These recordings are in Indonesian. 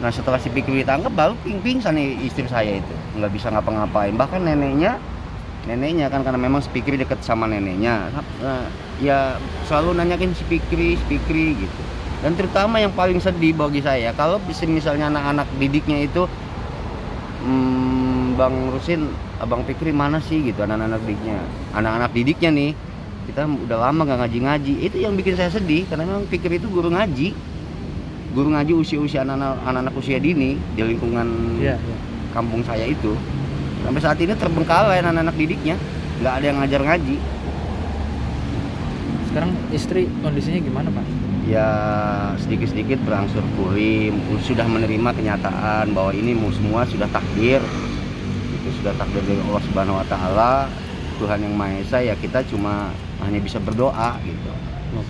Nah setelah si Fikri ditangkap baru pingsan istri saya itu, nggak bisa ngapa-ngapain. Bahkan neneknya kan, karena memang si Fikri deket sama neneknya, ya selalu nanyakin si Fikri gitu. Dan terutama yang paling sedih bagi saya, kalau misalnya anak-anak didiknya itu, Bang Rusin, Abang Fikri mana sih gitu, anak-anak didiknya nih, kita udah lama nggak ngaji-ngaji. Itu yang bikin saya sedih, karena memang Fikri itu guru ngaji usia anak-anak usia dini di lingkungan kampung saya itu. Sampai saat ini terbengkalai anak-anak didiknya, nggak ada yang ngajar ngaji. Sekarang istri kondisinya gimana, Pak? Ya sedikit-sedikit berangsur pulih, sudah menerima kenyataan bahwa ini semua sudah takdir. Itu sudah takdir dari Allah Subhanahu wa taala, Tuhan yang Maha Esa. Ya kita cuma hanya bisa berdoa gitu.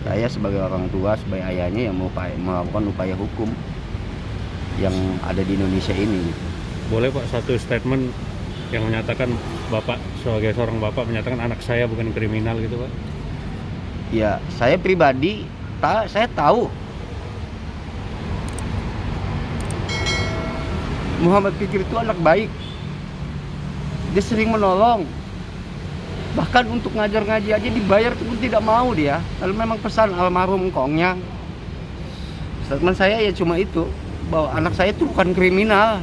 Saya sebagai orang tua, sebagai ayahnya yang melakukan upaya hukum yang ada di Indonesia ini gitu. Boleh Pak satu statement yang menyatakan Bapak sebagai seorang Bapak menyatakan anak saya bukan kriminal gitu Pak? Ya saya pribadi, saya tahu Muhammad Fikri itu anak baik. Dia sering menolong. Bahkan untuk ngajar ngaji aja dibayar pun tidak mau dia. Kalau memang pesan almarhum kongnya, statement saya ya cuma itu, bahwa anak saya itu bukan kriminal,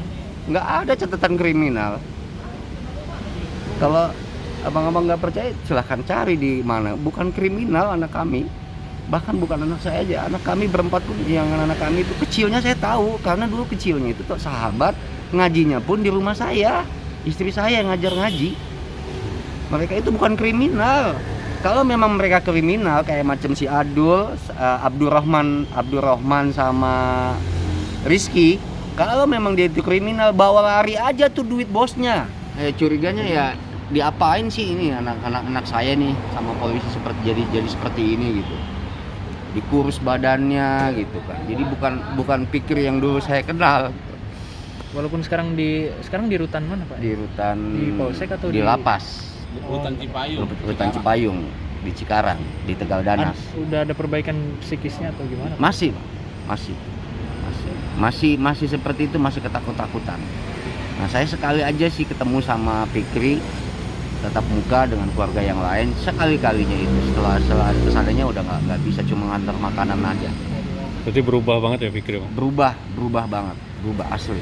nggak ada catatan kriminal. Kalau abang-abang nggak percaya, silahkan cari di mana. Bukan kriminal anak kami, bahkan bukan anak saya aja, anak kami berempat pun, yang anak kami itu kecilnya saya tahu, karena dulu kecilnya itu tuh sahabat, ngajinya pun di rumah saya, istri saya yang ngajar ngaji. Mereka itu bukan kriminal. Kalau memang mereka kriminal kayak macam si Abdurrahman sama Rizky, kalau memang dia itu kriminal, bawa lari aja tuh duit bosnya. Curiganya ya diapain sih ini anak saya nih sama polisi jadi seperti ini gitu. Dikurus badannya gitu kan. Jadi bukan Fikri yang dulu saya kenal. Walaupun sekarang di rutan mana Pak? Di rutan di Polsek atau di lapas. Rutan Cipayung di Cikarang, di Tegal Danas. Udah ada perbaikan psikisnya atau gimana? Masih seperti itu, masih ketakut-takutan. Nah saya sekali aja sih ketemu sama Fikri tatap muka dengan keluarga yang lain, sekali-kalinya itu. Setelah kesannya udah nggak bisa cuma ngantar makanan aja. Berarti berubah banget ya Fikri Bang? Berubah banget, berubah asli.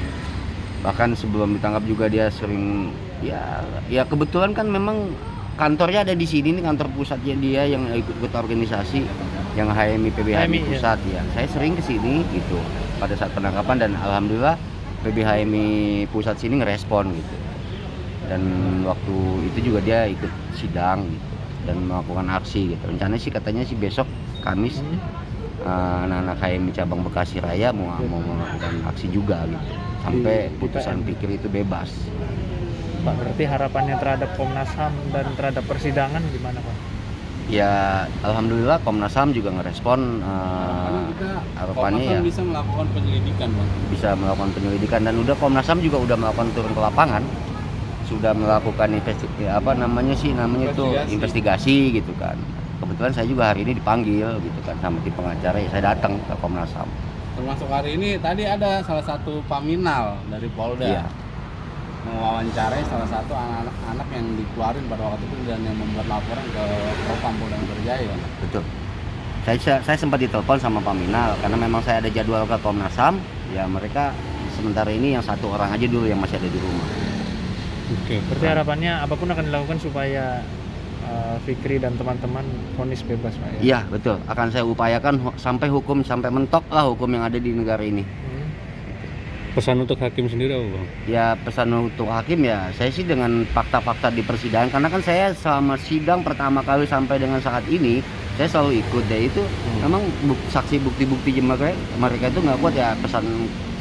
Bahkan sebelum ditangkap juga dia sering ya kebetulan kan memang kantornya ada di sini nih, kantor pusatnya dia yang ikut organisasi yang HMI PBHMI pusat ya. Saya sering ke sini gitu pada saat penangkapan, dan alhamdulillah PBHMI pusat sini ngerespon gitu. Dan waktu itu juga dia ikut sidang gitu dan melakukan aksi gitu. Rencananya sih katanya sih besok Kamis anak-anak HMI cabang Bekasi Raya mau melakukan aksi juga gitu sampai putusan Fikri itu bebas. Pak, berarti harapannya terhadap Komnas HAM dan terhadap persidangan gimana Pak? Ya alhamdulillah Komnas HAM juga ngerespon harapannya ya bisa melakukan penyelidikan Bang. Bisa melakukan penyelidikan, dan udah Komnas HAM juga udah melakukan turun ke lapangan, sudah melakukan investigasi gitu kan. Kebetulan saya juga hari ini dipanggil gitu kan sama tim pengacara, ya saya datang ke Komnas HAM. Termasuk hari ini tadi ada salah satu paminal dari Polda. Iya. Mewawancarai salah satu anak-anak yang dikeluarin pada waktu itu dan yang membuat laporan ke Propam Polda Metro Jaya. Betul. Saya sempat ditelepon sama paminal karena memang saya ada jadwal ke Komnas HAM. Ya mereka sementara ini yang satu orang aja dulu yang masih ada di rumah. Oke. Berarti harapannya apapun akan dilakukan supaya Fikri dan teman-teman vonis bebas Pak ya? Iya betul, akan saya upayakan sampai mentok lah hukum yang ada di negara ini. Pesan untuk hakim sendiri apa Bang? Ya pesan untuk hakim ya, saya sih dengan fakta-fakta di persidangan, karena kan saya selama sidang pertama kali sampai dengan saat ini saya selalu ikut deh itu. Memang saksi bukti-bukti mereka itu nggak kuat ya. Pesan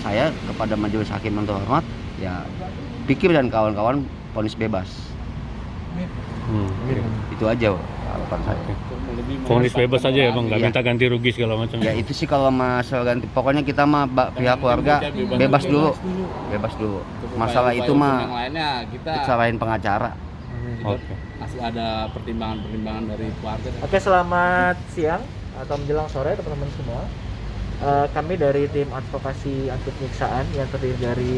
saya kepada majelis hakim yang terhormat ya, Fikri dan kawan-kawan vonis bebas. Itu aja harapan saya. Vonis bebas aja ya Bang, nggak minta ganti rugi segala macam. Ya itu sih kalau masalah ganti, pokoknya kita mah pihak keluarga bebas dulu. Masalah itu mah kita selain pengacara. masih ada pertimbangan dari keluarga. Oke, selamat siang atau menjelang sore teman-teman semua. kami dari tim advokasi anti penyiksaan yang terdiri dari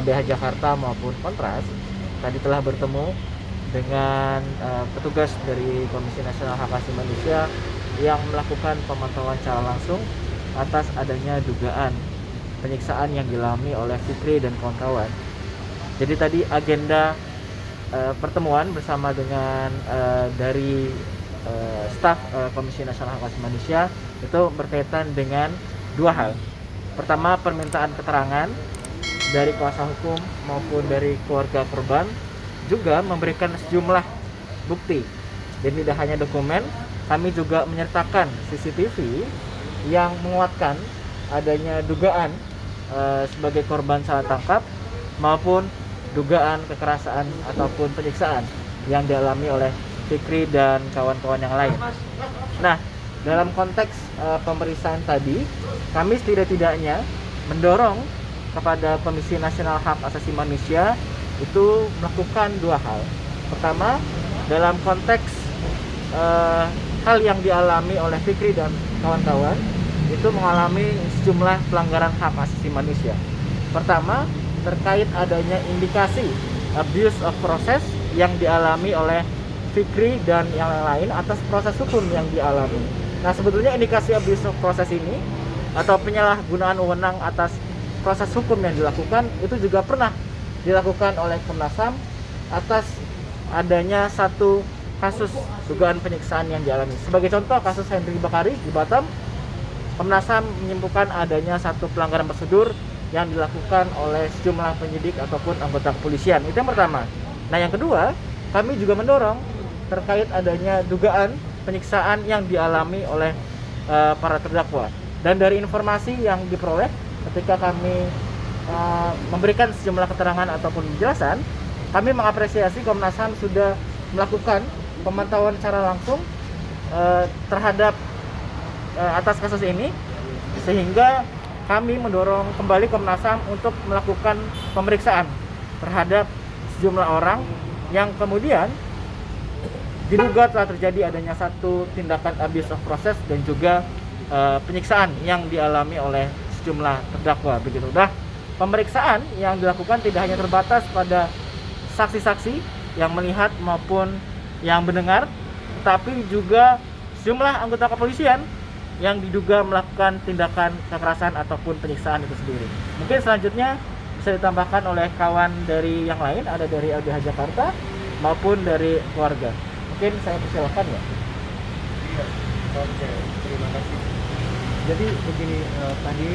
BH Jakarta maupun Kontras tadi telah bertemu dengan petugas dari Komisi Nasional Hak Asasi Manusia yang melakukan pemantauan secara langsung atas adanya dugaan penyiksaan yang dialami oleh Fikri dan kawan-kawan. Jadi tadi agenda pertemuan bersama dengan dari staf Komisi Nasional Hak Asasi Manusia itu berkaitan dengan dua hal. Pertama, permintaan keterangan dari kuasa hukum maupun dari keluarga korban, juga memberikan sejumlah bukti. Dan tidak hanya dokumen, kami juga menyertakan CCTV yang menguatkan adanya dugaan sebagai korban salah tangkap maupun dugaan kekerasan ataupun penyiksaan yang dialami oleh Fikri dan kawan-kawan yang lain. Nah, dalam konteks pemeriksaan tadi, kami setidak-tidaknya mendorong kepada Komisi Nasional Hak Asasi Manusia itu melakukan dua hal. Pertama, dalam konteks hal yang dialami oleh Fikri dan kawan-kawan itu mengalami sejumlah pelanggaran hak asasi manusia. Pertama, terkait adanya indikasi abuse of process yang dialami oleh Fikri dan yang lain atas proses hukum yang dialami. Nah, sebetulnya indikasi abuse of process ini atau penyalahgunaan wewenang atas proses hukum yang dilakukan itu juga pernah dilakukan oleh Komnas HAM atas adanya satu kasus dugaan penyiksaan yang dialami. Sebagai contoh, kasus Henry Bakari di Batam, Komnas HAM menyimpulkan adanya satu pelanggaran prosedur yang dilakukan oleh sejumlah penyidik ataupun anggota kepolisian. Itu yang pertama. Nah, yang kedua, kami juga mendorong terkait adanya dugaan penyiksaan yang dialami oleh para terdakwa. Dan dari informasi yang diperoleh ketika kami memberikan sejumlah keterangan ataupun penjelasan, kami mengapresiasi Komnas HAM sudah melakukan pemantauan secara langsung terhadap atas kasus ini, sehingga kami mendorong kembali Komnas HAM untuk melakukan pemeriksaan terhadap sejumlah orang yang kemudian diduga telah terjadi adanya satu tindakan abuse of process dan juga penyiksaan yang dialami oleh sejumlah terdakwa. Begitu. Nah, pemeriksaan yang dilakukan tidak hanya terbatas pada saksi-saksi yang melihat maupun yang mendengar, tapi juga sejumlah anggota kepolisian yang diduga melakukan tindakan kekerasan ataupun penyiksaan itu sendiri. Mungkin selanjutnya bisa ditambahkan oleh kawan dari yang lain, ada dari LBH Jakarta maupun dari keluarga. Mungkin saya persilakan ya. Oke, terima kasih. Jadi begini, tadi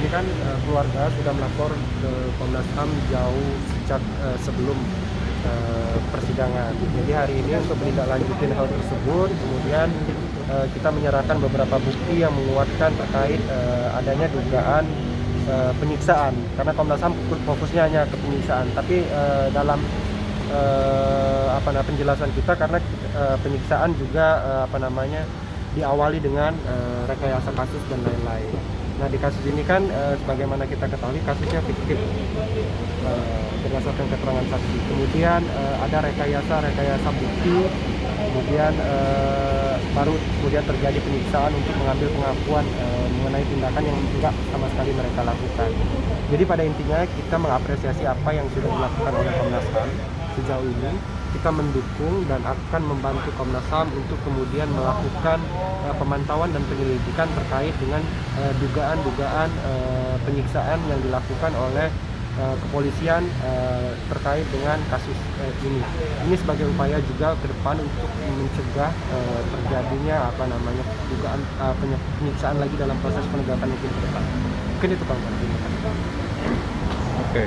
ini kan keluarga sudah melapor ke Komnas HAM jauh sejak sebelum persidangan. Jadi hari ini untuk menindaklanjutin hal tersebut, kemudian kita menyerahkan beberapa bukti yang menguatkan terkait adanya dugaan penyiksaan. Karena Komnas HAM fokusnya hanya ke penyiksaan, tapi dalam penjelasan kita karena penyiksaan juga diawali dengan rekayasa kasus dan lain-lain. Nah, di kasus ini kan sebagaimana kita ketahui kasusnya fiktif berdasarkan keterangan saksi. Kemudian ada rekayasa bukti, kemudian baru terjadi penyiksaan untuk mengambil pengakuan mengenai tindakan yang enggak sama sekali mereka lakukan. Jadi pada intinya kita mengapresiasi apa yang sudah dilakukan oleh Komnas HAM sejauh ini. Kita mendukung dan akan membantu Komnas HAM untuk kemudian melakukan pemantauan dan penyelidikan terkait dengan dugaan-dugaan penyiksaan yang dilakukan oleh kepolisian terkait dengan kasus ini. Ini sebagai upaya juga ke depan untuk mencegah terjadinya dugaan penyiksaan lagi dalam proses penegakan hukum ke depan. Mungkin itu kawan-kawan. Oke.